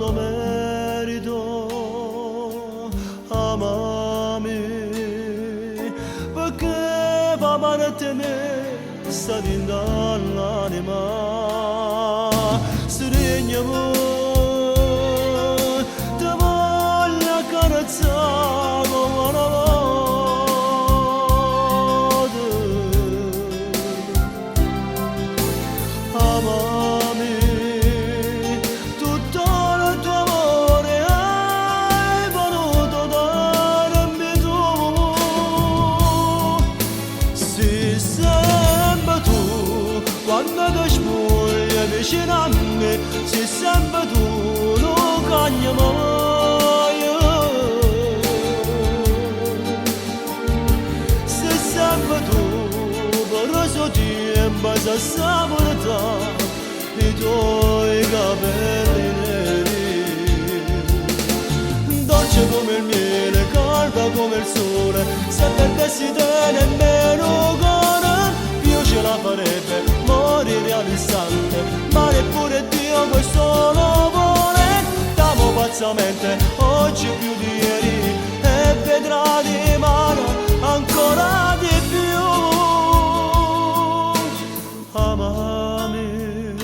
lo merito, amami, perché va male a te me, sta dall'anima, stringiamo, ti voglio accarezzare come una volta, amami. Quando ti spogli vicino a me, sei sempre tu, non cambia mai. Sei sempre tu, per questo tempo sei saporita i tuoi capelli neri. Dolce come il miele, calda come il sole, se perdessi te nemmeno cuore, io ce la farebbe morire all'istante, ma neppure Dio questo lo vuole. T'amo pazzamente oggi più di ieri e vedrà di mano ancora di più. Amami,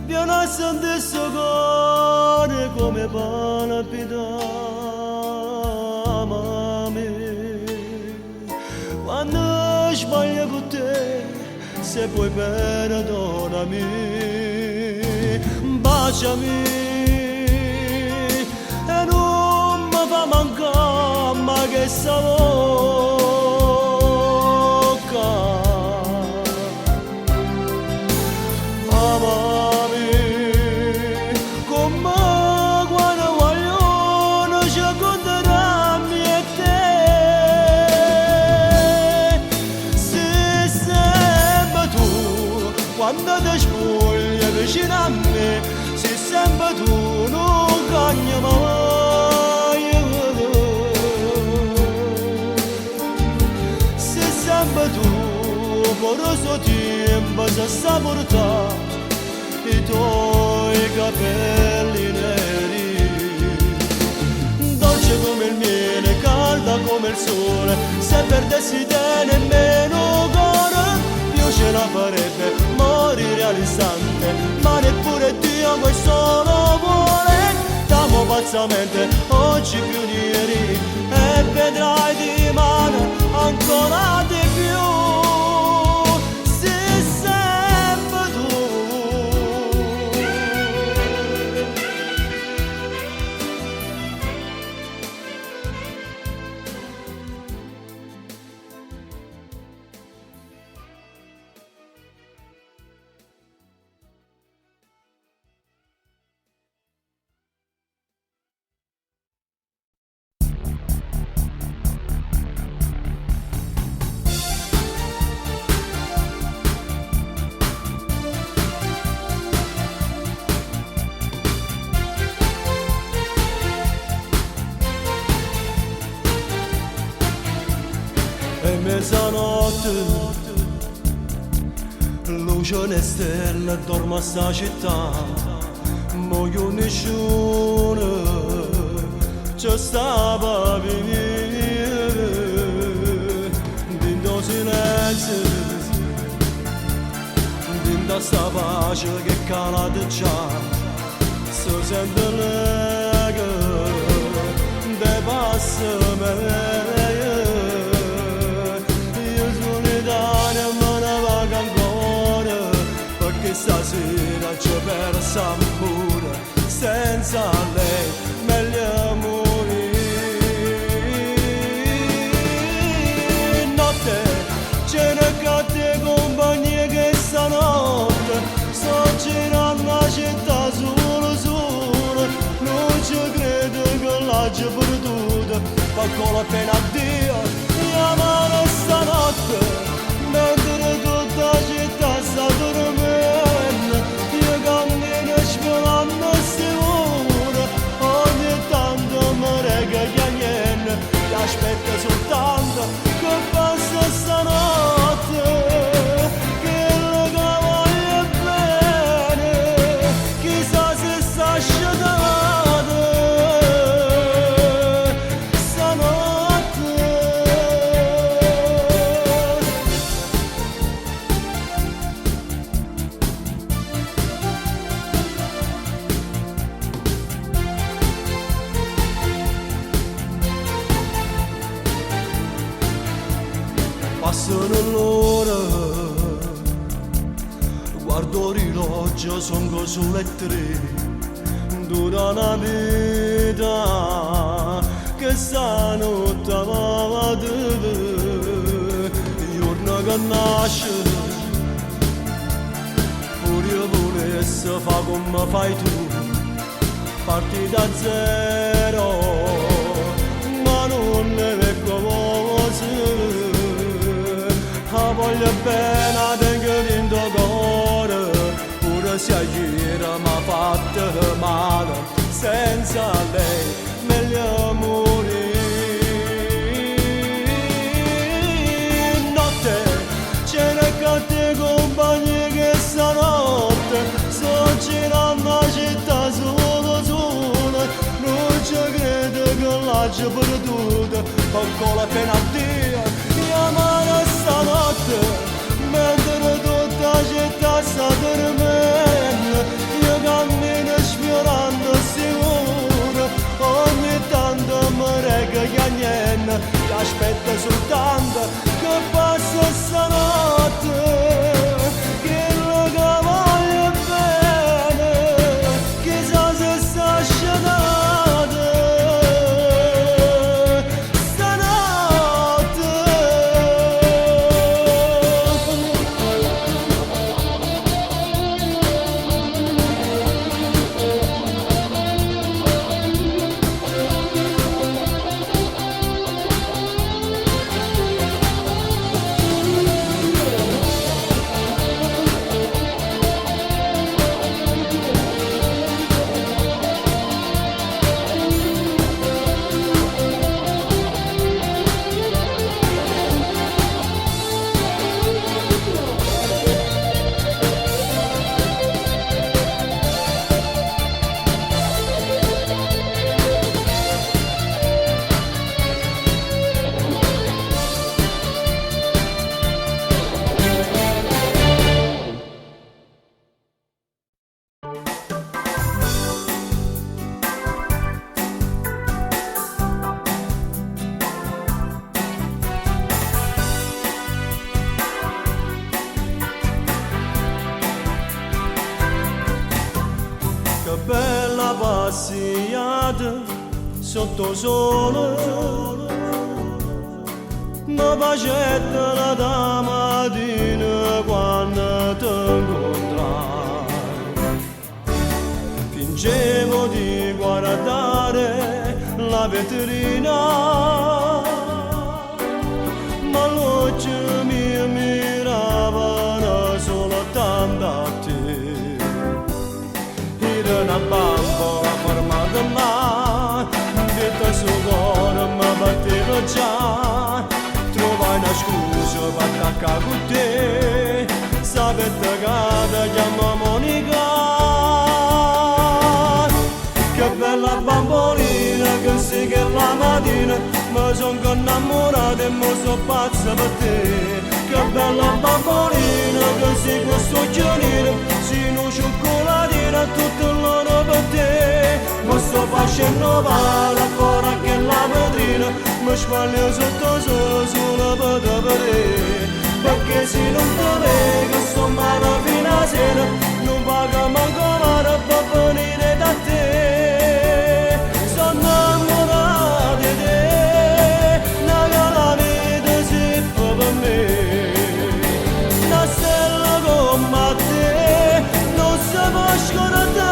vieni a sentire sto cuore come palpita. Amami, quando sbaglio con te, se puoi perdonami, baciami e non mi fa mancare mai che sta bocca. Amami come quando vogliono ci accontentarmi e te. Quando ti spogli vicino a me, sei sempre tu, non cambia mai. Sei sempre tu, per questo tempo sei saporita i tuoi capelli neri. Dolce come il miele, calda come il sole, se perdessi te nemmeno cuore, io ce la farebbe morire all'istante, ma neppure Dio questo lo vuole. T'amo pazzamente oggi più di ieri e vedrai di mano ancora di più. Sei sempre tu. E mezzanotte, luce le stelle, dormo a sta città, muoio nessuno, c'è stava a venire, dentro silenzio, dentro sta pace che cala di già, si sente l'ego, de passa me. Stasera ci persa pure, senza lei meglio morire. Notte ce ne catte compagnie che stanotte sto girando la città solo, non ci credo che l'hai perduta, ma con la pena a Dio chiamare stanotte, mentre tutta la città sta dormendo. Aspetta soltanto che passa stanotte, che lo voglio bene, chissà se passano l'ora, guardo l'orologio, sono sulle 3, dura una vita che stanotte va il giorno che nasce, pure io volessi fa come fai tu, parti da zero, ma non ne vengo la voglio bene tengo in tuo cuore, pure se ieri mi ha fatto male, senza lei meglio morire. Notte ce ne cante compagni che stanotte sto girando la città solo sola, non ci credo che l'hai perduta, con la pena a Dio chiamare stanotte, mentre tutta la città sta dormendo, io cammino sfiorando sicuro, ogni tanto mi rega che niente, che aspetta soltanto che passa stanotte, che lo che voglio bene, chissà se sta scenando. Bella passeggiata sotto sole, ma facetta la da mattina quando ti incontrai. Fingevo di guardare la vetrina, ma l'occhio mi miravano soltanto a te. Una bambola formata là, detta sul cuore mi batteva già, trovai una scusa per attaccare con te, sapete che ti chiamo Monica. Che bella bambolina che sei che la mattina mi son innamorato e mi so pazza per te. Che bella bambolina che sei questo occhiolino, sei una cioccolatina tutto l'oro per te. Mi sto facendo male ancora che la vetrina, mi sbaglio sotto solo per te vedere. Perché se non ti vedo sto male fino a sera, non paga manco male per venire da te. Sono innamorato di te, naga la vita si fa per me. Una stella come te non si può scordare.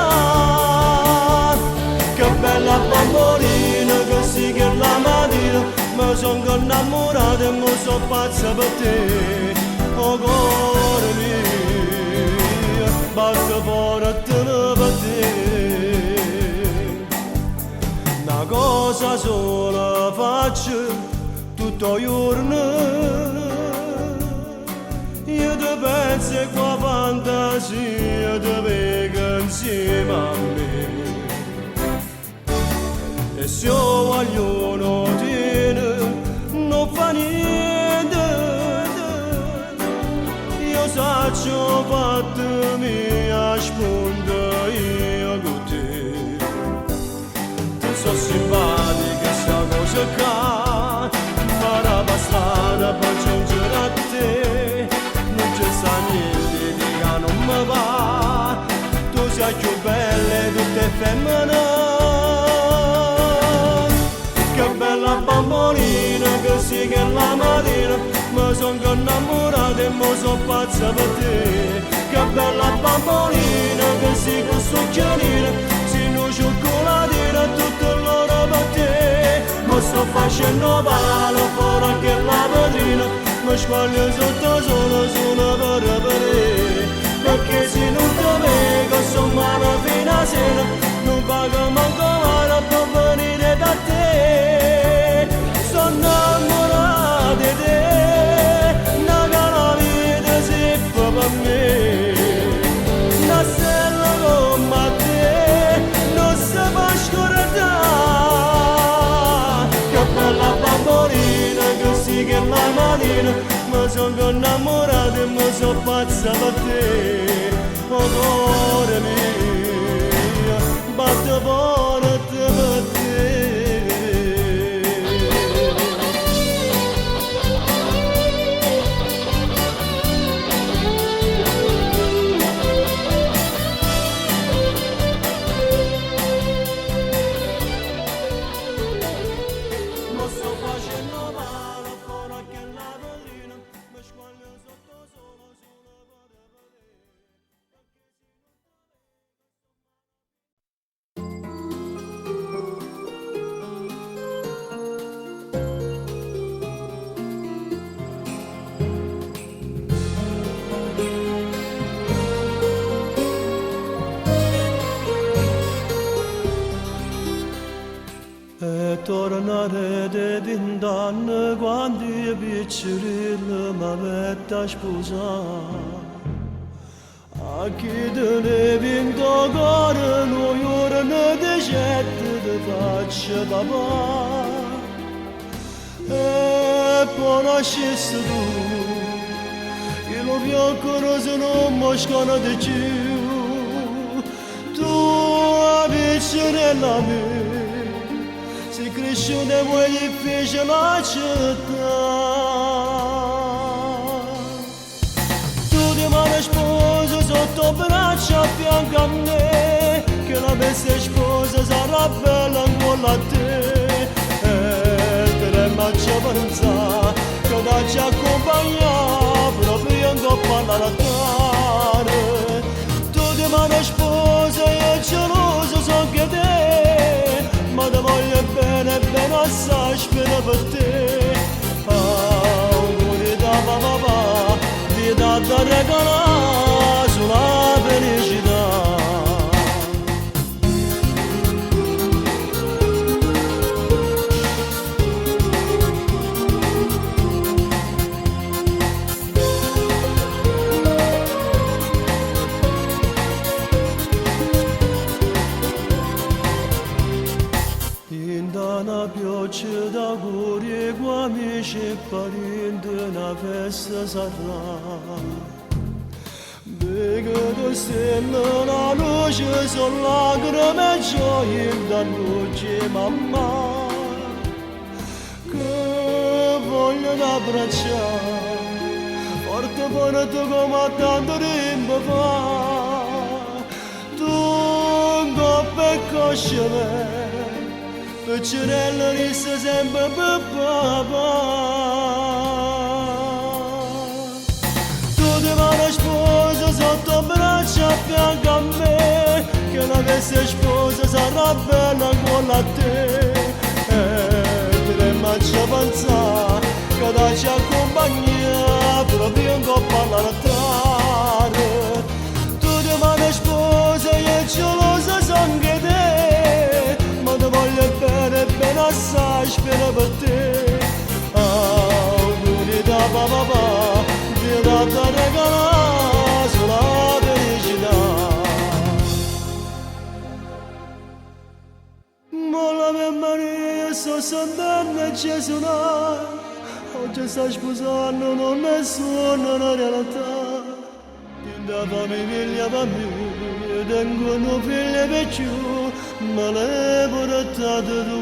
Che bella bambolina che sì che la mattina mi sono innamorato e mi sono pazza per te. Oh cuore mio, basta forte per te. Una cosa sola faccio tutto il giorno, io ti penso e qua fantasia ti vedo insieme a me. E se io voglio non tiene, non fa niente, io saccio fatemi a spunta io con te. Ti so simpatica sta cosa qua, ma la strada per giungere a te. tutte femmine. Che bella bambolina che si che la mattina mi son innamorata e mi son pazza per te. Che bella bambolina che si con succhianina, si non cioccolatina tutto l'ora per te. Mi sto facendo male fuori anche la vetrina, mi squaglio sotto solo per vedere. Perché se non ti vedo sono male fino a sera, non pago manco male per venire da te. Sono innamorata di te, una cara vita si fa per me. Una stella come te non si può scordare. Che bella bambolina che si che la mattina mi sono innamorata e mi sono pazza per te. Oh cuore mio, batte forte per te. Mi sto facendo male fuori anche la vetrina, mi squaglio sotto solo per vedere. E tornare di 20 anni quando io piccirilla mi avete a sposare. A chi te ne vinto cuore, noi ora ne decette ti faccio papà. E poi nascesse tu, io lo fiocco se non mi sconosco più. Tu avvicinella mia, si cresciuta e poi gli fece la città. Tu ti mani sposa sotto braccia a fianco a me, che la bestia sposa sarà bella ancora a te. E te ne faccio pensare che ti accompagna proprio in coppa all'altare. Tu ti mani sposa e geloso so che te, ma ti voglio bene, bene assai spero per te. Auguri da papà, vita da regalare sulla felicità. Una pioggia d'auguri con amici e parenti, una festa sarà. Vedo stelle, la luce, sono lacrime e gioia da luce mamma, che voglio abbracciare, forte forte come tanto tempo fa. Tu coppa e cosce Piccinello resta sempre per papà. Tu ti mani sposa sotto braccia a fianco a me, che la veste sposa sarà bella ancora a te. E te ne faccio pensare che ti accompagna proprio in coppa all'altare. Tu ti mani sposa e gelosa sono anche te, ma ti voglio bene, bene assai spero per te. Auguri da papà, ti do da regalare sulla felicità. Ma la mia Maria sto sentendo e Gesù oggi sta sposando non è solo una realtà. Da famiglia per me, tengo un figlio per più, ma l'hai portato tu.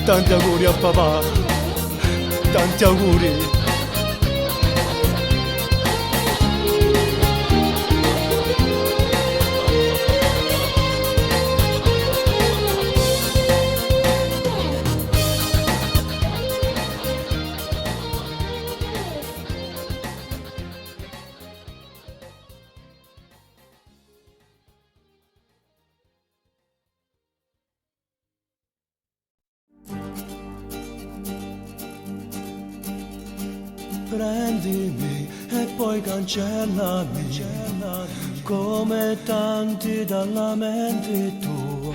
Tanti auguri a papà, tanti auguri. prendimi e poi cancellami, come tanti dalla mente tua.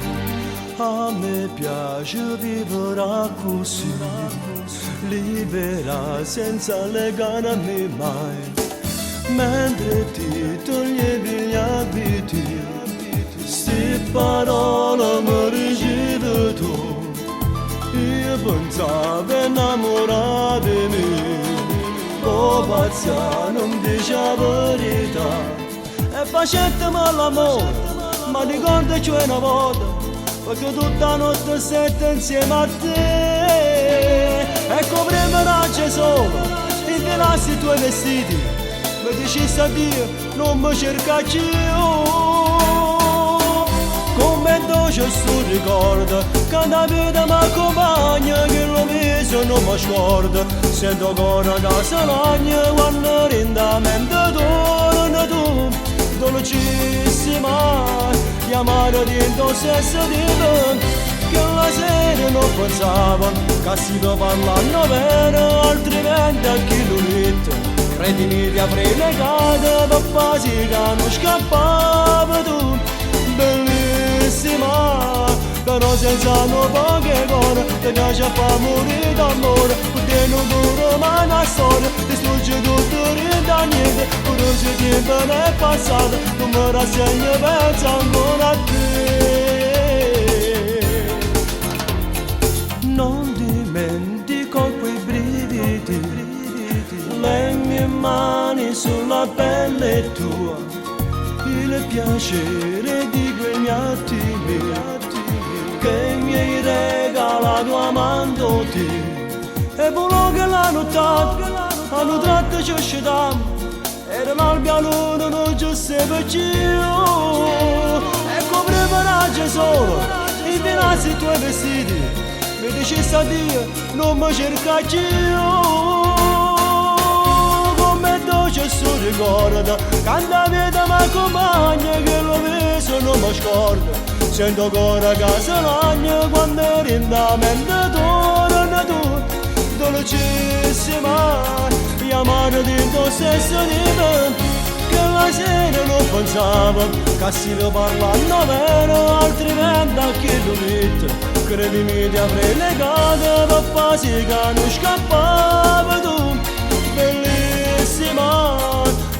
A me piace vivere così, libera senza legarmi mai, mentre ti toglievi gli abiti, sti parole mi ricevi tu. Io pensavo innamorare di me, oh pazza non dice la verità, e facetemi l'amore, ma ricordaci una volta, perché tutta la notte sette insieme a te, e copriamo raggi solo, infilassi i tuoi vestiti, mi dicessi addio, non mi cerca più. Come dolce sto ricordo, quando la vita mi accompagna, che lo viso non mi scordo, sento ancora casa l'agno, quando lentamente torna tu, dolcissima, chiamare dentro stesso di te, che la sera non pensavo, che si può parlare bene, altrimenti a chi lo mette, credimi ti avrei legato, papà si che non scappava tu, bellissima, però senza no poche cuore, ti piace far morire d'amore, perché non dura mai una storia, distrugge tutto da niente, pure se il tempo è passato, non mi rassegno, penso ancora a te. Non dimentico quei brividi, le mie mani sulla pelle tua, il piacere di quegli attimi che mi hai regalato amandoti, e quello che la nottata hanno tratto ci usciamo, era l'albia luna non ci sapeva più, e copriva raggi solo, infilassi i tuoi vestiti, mi dicessi addio, non mi cerca più. Dolce sto ricordo, quando la vita mi accompagna, che lo viso non mi scordo, sento ancora casa l'agno, quando lentamente torna tu, dolcissima, chiamare dentro stesso di te, che la sera non pensavo, che si può parlare vero, altrimenti a chi lo mette, credimi ti avrei legato, papà si che non scappava tu, bellissima,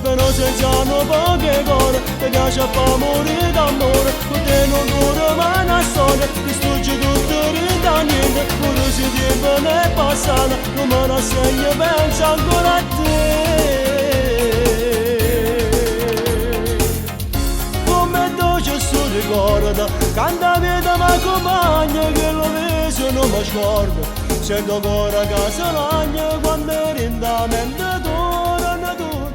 però senza no poche cuore, ti piace far morire d'amore, con te non dura mai una storia, distrugge tutto da niente, pure se il tempo è passato, non me la segno, penso ancora a te. Come dolce sto ricordo, quando la vita mi accompagna, che lo viso non mi scordo, sento ancora casa l'agno, quando lentamente torna tu,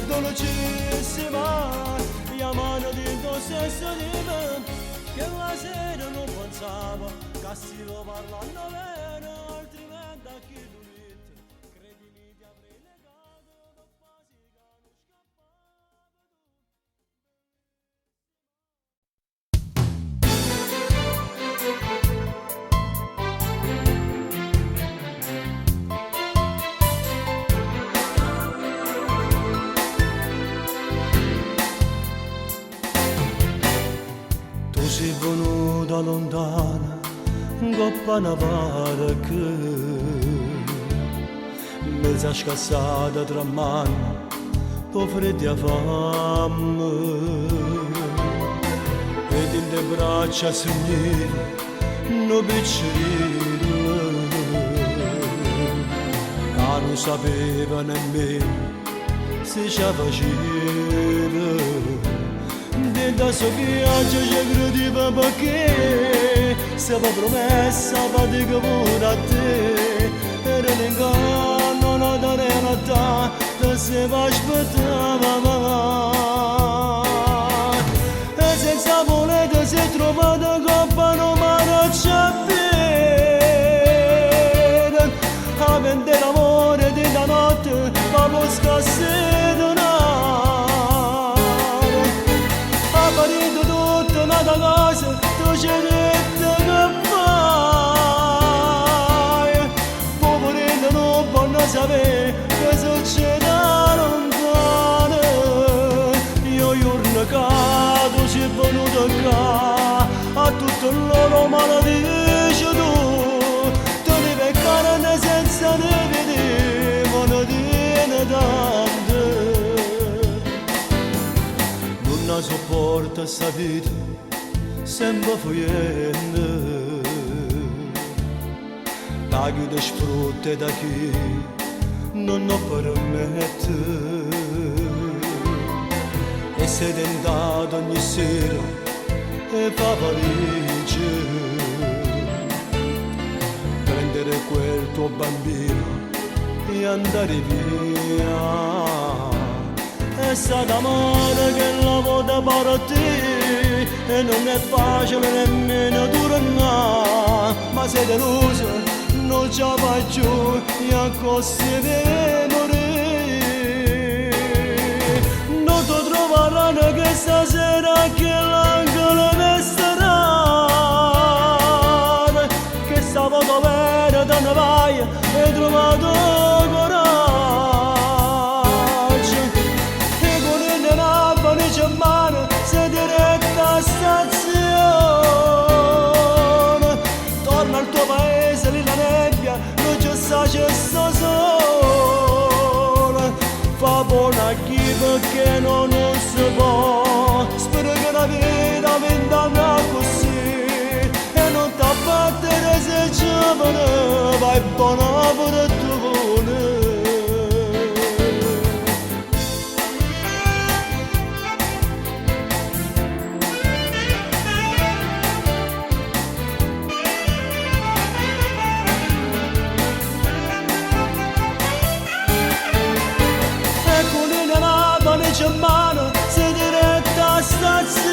dolcissima, chiamano dentro stesso di me, che la sera non pensavo, che si lo parlano bene, altrimenti a chi lo mette, credimi ti avrei legato, papà si che non sei venuta lontana, coppa una barca, mezza scassata tra mani, po' freddi a fame, ed in te braccia signore, no piccerino, che non sapeva nemmeno se ci faceva. Da suo viaggio ci crediva perché stava promessa per dire pure a te, era l'inganno, non da realtà, da se va aspettava, e senza volere si è trovata coppa non marcia bene, avendo l'amore di da notte ma può scassare. Da casa tu ci detto che fai, poverino non può sapere che succede. tutto loro maledice tu, tu di peccare senza ne vedere, maledice tante. Non sopporta sta vita, sempre fuyendo, da chi ti sfrutta e da chi non lo permette. E sei tentato ogni sera e fa valigie, prendere quel tuo bambino e andare via. È stata male che la vuota partire e non è facile nemmeno tornare, ma sei deluso, non ce la fai più e a costi di morire. Non ti troveranno che stasera che l'angolo resterà, che sabato vera te ne vai e trovato coraggio. E con il nabbo c'è mano sei diretta a stazione, torna al tuo paese lì la nebbia non c'è sta, c'è sto sole. Fa buona chi perché non si può, spero che la vita vent'anni così e non t'abbattere se giovane, vai buona per tu vuole. C'è mano, sei diretta a stazione,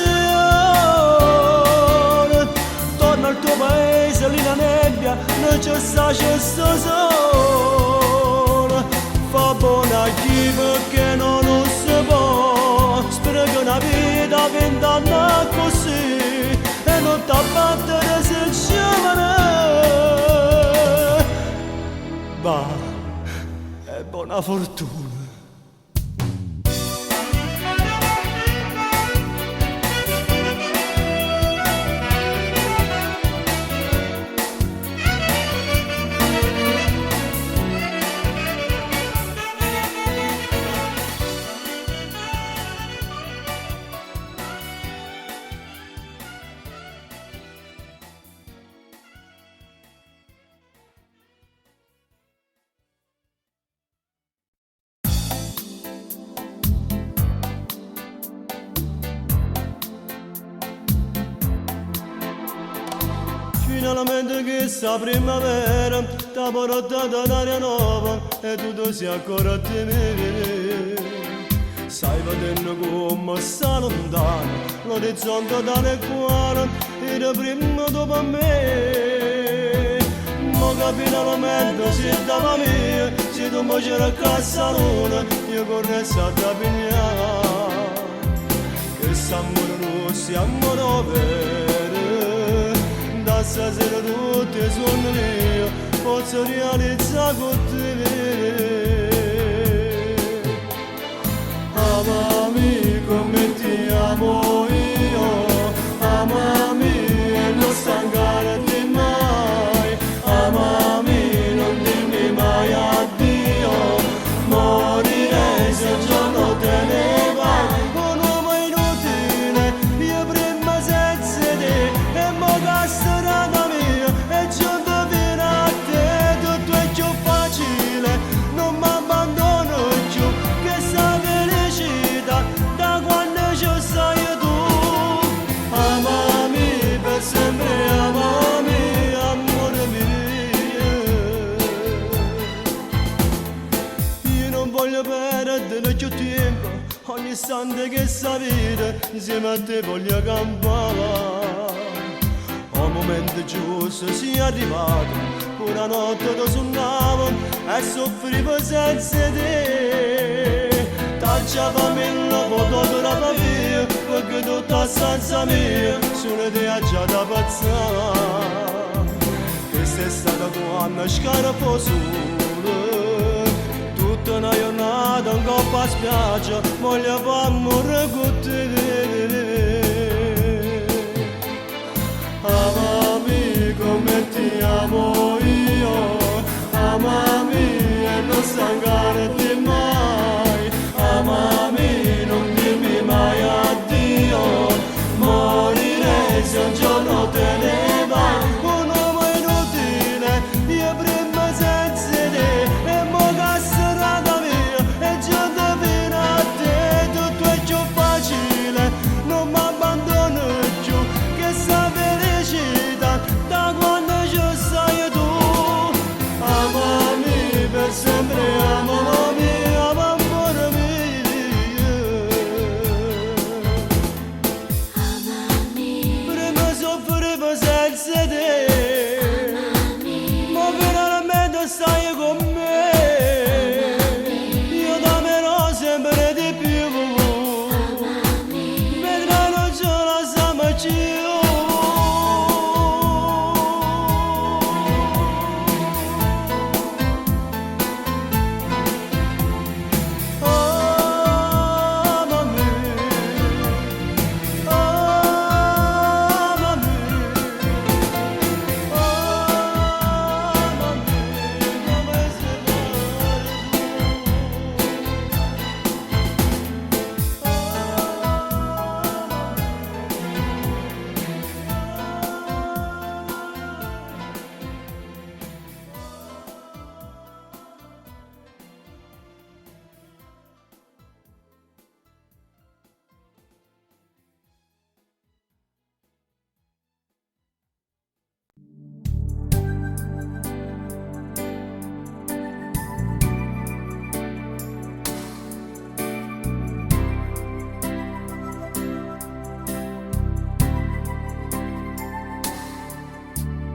torna al tuo paese, lì la nebbia, non c'è sta, c'è sto sole. Fa buona chi perché non si può, spero che una vita vent'anni così e non t'abbattere se giovane. Va, è buona fortuna. Finalmente che sta primavera t'ha portato d'aria nuova e tutto si è ancora di me. Stai vedendo come sta lontano l'orizzonte dalle cuore e da prima dopo me. Ma finalmente si dava mia, se tu mi c'era a casa luna io corressi a tapigliare. Che s'amore non si amore vero, da stasera tutti i sogni miei posso realizzare con te. Amami come ti amo io, amami e non stancarti mai, amami non dirmi mai addio, morirei se un giorno te ne vai. Un uomo inutile, io prima senza te e mo castrata mia e giunto fino a te, tutto è più facile, non mi abbandono più, che sta felicità da quando ci stai tu. Amami per sempre, amami, amore mio. Io non voglio perdere più tempo, ogni istante che sta vita insieme a te voglio campare. Al momento giusto sia arrivato, una notte ti suonavo e soffrivo senza te. Taccia famiglia, fotografia via, perché tutta stanza mia solo te ha già da pazzare. Che sei stata quando scarpo solo, tutta una giornata in coppa a spiaggia, voglio farmi con te. amo io, amami e non stancarti mai, amami, non dirmi mai addio, morirei se un giorno te ne vai. Un uomo inutile, io prima senza te, e mo che serata mia, e già fino a te, tutto è più facile, non mi abbandono più, che sta felicità da quando ci sei tu. Amami per sempre, amami, amore mio. Prima soffrivo senza te, ma finalmente stai con me. Io t'amerò sempre di più, vedrai non ce la siamo più.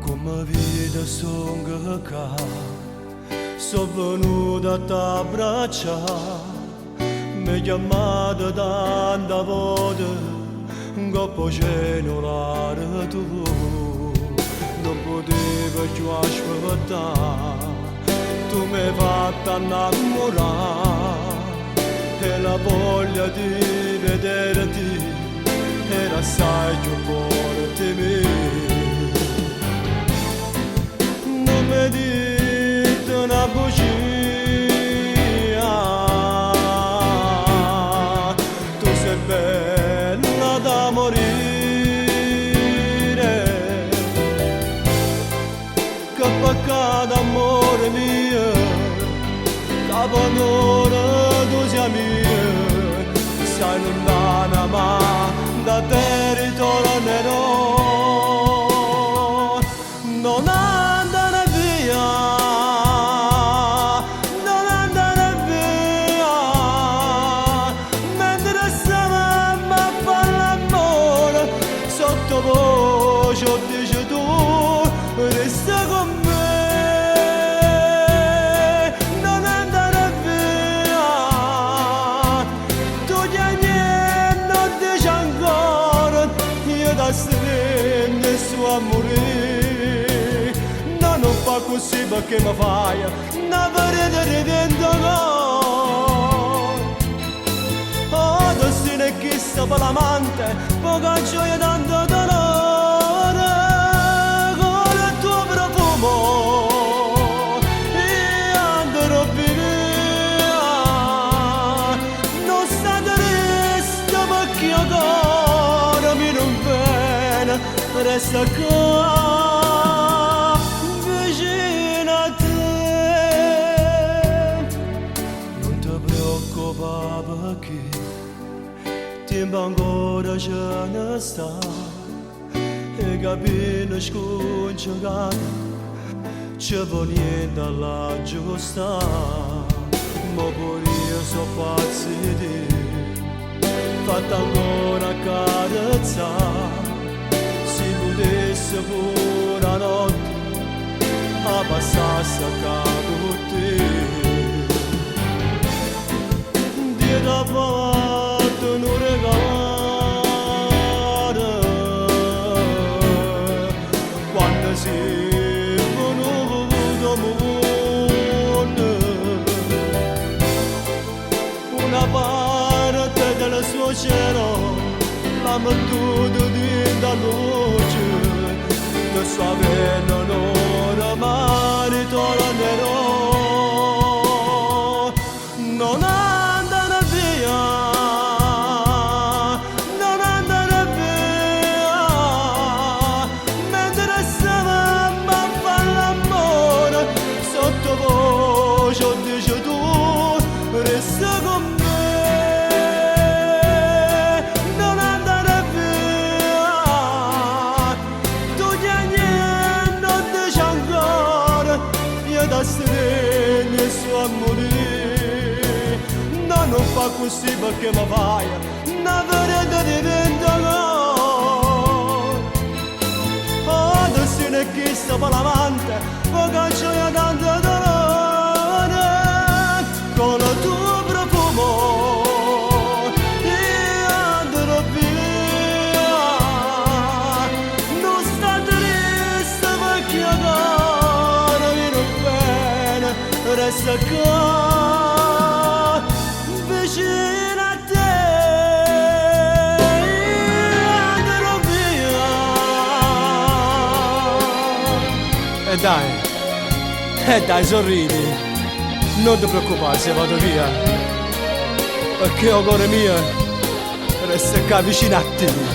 Come vita sono sono venuta a t'abbracciare, mi chiamate tanta volte, coppo cellulare tu, non potevo più aspettare, tu mi hai fatto innamorare, e la voglia di vederti era assai più forte mia. Non mi dite una bugia, tu sei bella da morire, che peccato amore mio, che bonore tu sia mia, sei lontana ma da te ritornerò. Non andare via, non andare via, mentre stavamo a fare l'amore, sottovoce dici tu, resta con me. Non andare via, tu niente non dici ancora, io da stringo su a morire. Non fa così perché mi fai una parete ridendo oh, destino è chissà per l'amante, poca gioia tanto dolore, con il tuo profumo io andrò via, non sta triste perché io ancora mi non bene, resta qua. Perché tempo ancora ce ne sta e capire scongiurato ci vuole niente alla giusta, ma pure io so pazzo di te, fatta ancora carezzare, se potesse pure la notte a passarsi a capo te. Da fatto un regalo quando si è venuto mondo, una parte del suo cielo la mettuto di da luce che suave non ma ritornerò. Non andare via, non andare via, mentre stavamo a fare l'amore, sottovoce dice tu, resta con me. Non andare via, tu niente non dici ancora, io da stregno su a morire. No, non fa così perché mi fai una vereda di vent'anni. Adesso ne chi sta per l'amante, poi caccio io tanto dolore. Con il tuo profumo io andrò via. Non sta triste perché ancora viene bene, resta qua vicino a te. Io andrò via. E dai, sorridi, non ti preoccupare se vado via, perché il cuore mio resta qua vicino a te.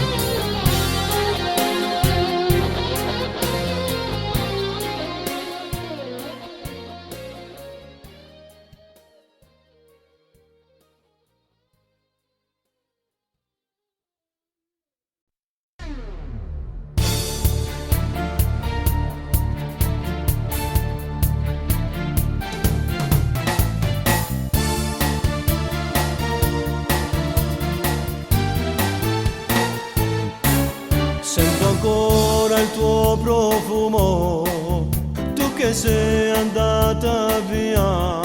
Sento ancora il tuo profumo, tu che sei andata via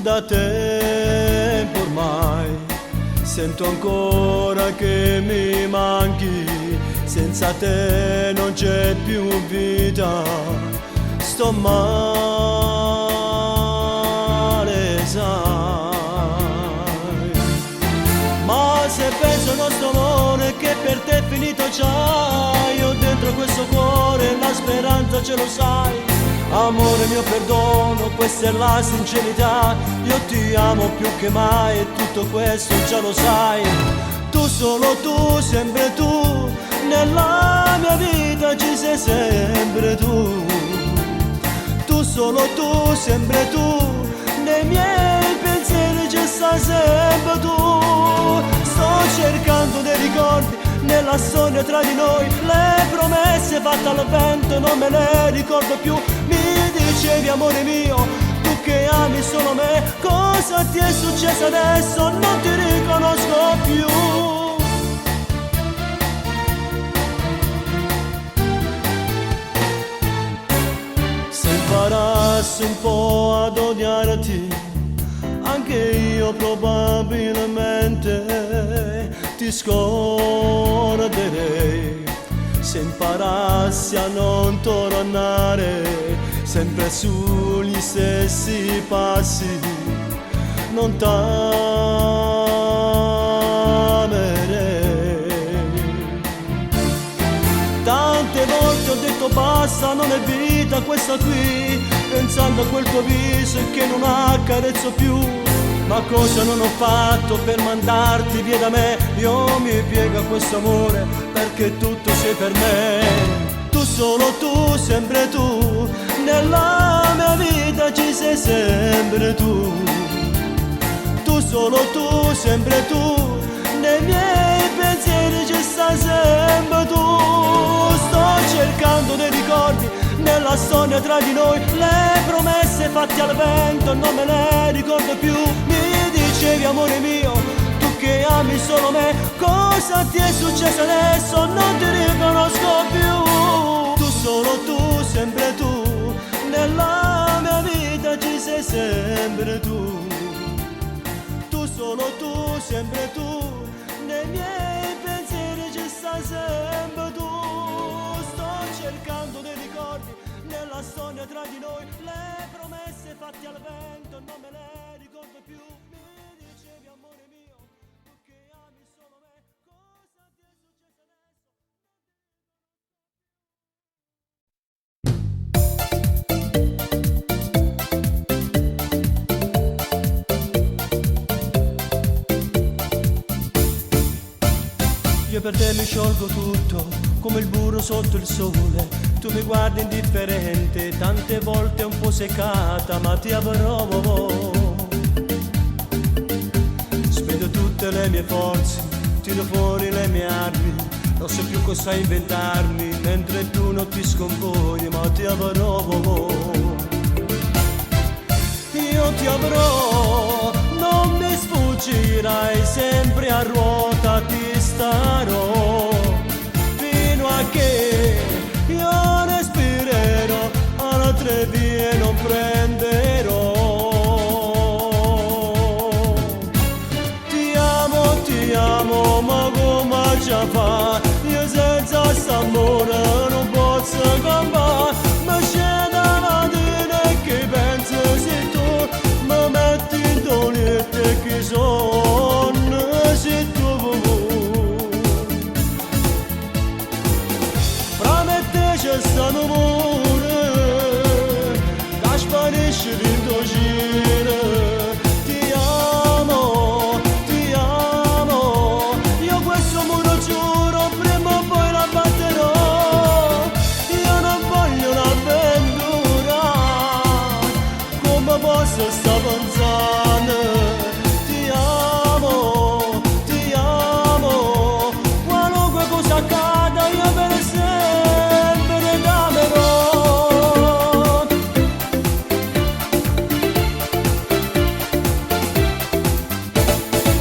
da tempo ormai. Sento ancora che mi manchi, senza te non c'è più vita. Sto male, sai. Ma se penso al nostro amore che per te è finito già, io dentro questo cuore la speranza ce lo sai. Amore mio perdono, questa è la sincerità, io ti amo più che mai e tutto questo già lo sai. Tu solo tu, sempre tu, nella mia vita ci sei sempre tu. Tu solo tu, sempre tu, nei miei pensieri ci stai sempre tu. Sto cercando dei ricordi nella storia tra di noi, le promesse fatte al vento non me le ricordo più. Mi dicevi amore mio, tu che ami solo me, cosa ti è successo adesso? Non ti riconosco più. Se imparassi un po' ad odiarti, anche io probabilmente ti scorderei. Se imparassi a non tornare sempre sugli stessi passi, non t'amerei. Tante volte ho detto basta, non è vita questa qui, pensando a quel tuo viso che non accarezzo più. Ma cosa non ho fatto per mandarti via da me? Io mi piego a questo amore perché tutto sei per me. Tu solo tu, sempre tu, nella mia vita ci sei sempre tu. Tu solo tu, sempre tu, nei miei pensieri ci stai sempre tu. Sto cercando dei ricordi nella storia tra di noi, le promesse fatte al vento non me le ricordo più. Mi dicevi amore mio, tu che ami solo me, cosa ti è successo adesso? Non ti riconosco più. Tu solo tu, sempre tu, nella mia vita ci sei sempre tu. Tu solo tu, sempre tu, nei miei pensieri ci stai sempre tu. Sto cercando dei ricordi nella storia tra di noi, le promesse fatte al vento non me le ricordo più. Mi dicevi amore mio, tu che ami solo me, cosa ti è successo adesso? Che per te mi sciolgo tutto, come il burro sotto il sole. Tu mi guardi indifferente, tante volte un po' seccata, ma ti avrò. Spedo tutte le mie forze, tiro fuori le mie armi, non so più cosa inventarmi, mentre tu non ti scomponi, ma ti avrò. Io ti avrò, non mi sfuggirai, sempre a ruota ti starò, fino a che io respirerò, altre vie non prenderò. Ti amo, ma come già fa, io senza st'amore non posso campare, ma c'è da mattina che penso se tu mi metti in dolente che sono se tu. Prometteci stanno amore che sparisce din tuo giro. Ti amo, io questo muro giuro prima o poi la batterò. Io non voglio un'avventura, come posso sta pensando. Ti amo, qualunque cosa accada io per sempre t'amerò.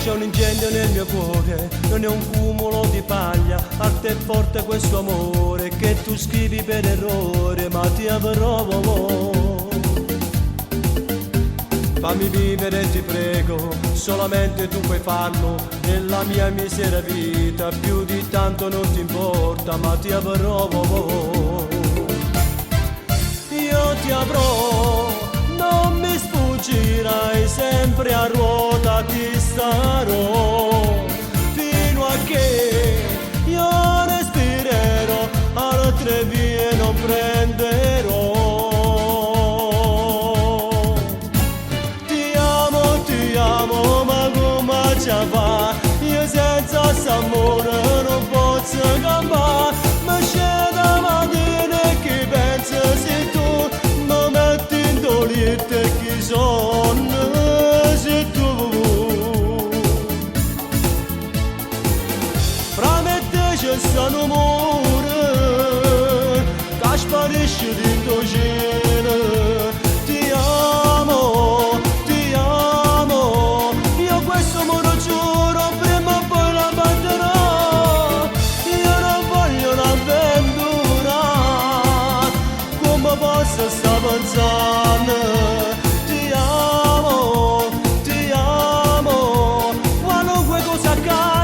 C'è un incendio nel mio cuore, non è un cumulo di paglia, alto e forte questo amore che tu scrivi per errore, ma ti avrò. Fammi vivere ti prego, solamente tu puoi farlo, nella mia misera vita, più di tanto non ti importa, ma ti avrò. Io ti avrò, non mi sfuggirai, sempre a ruota ti starò, fino a che io respirerò, altre vie non prenderò. Ti amo, ma come già va, io senza s'amore non posso campare, ma c'è da mattina che penso se tu mi metti in dolente chi sono se tu. Prometteci stanno amore che sparisce din tuo giro. Ti amo, io questo muro giuro prima o poi la batterò. Io non voglio un'avventura, come posso sta pensando. Ti amo, qualunque cosa accada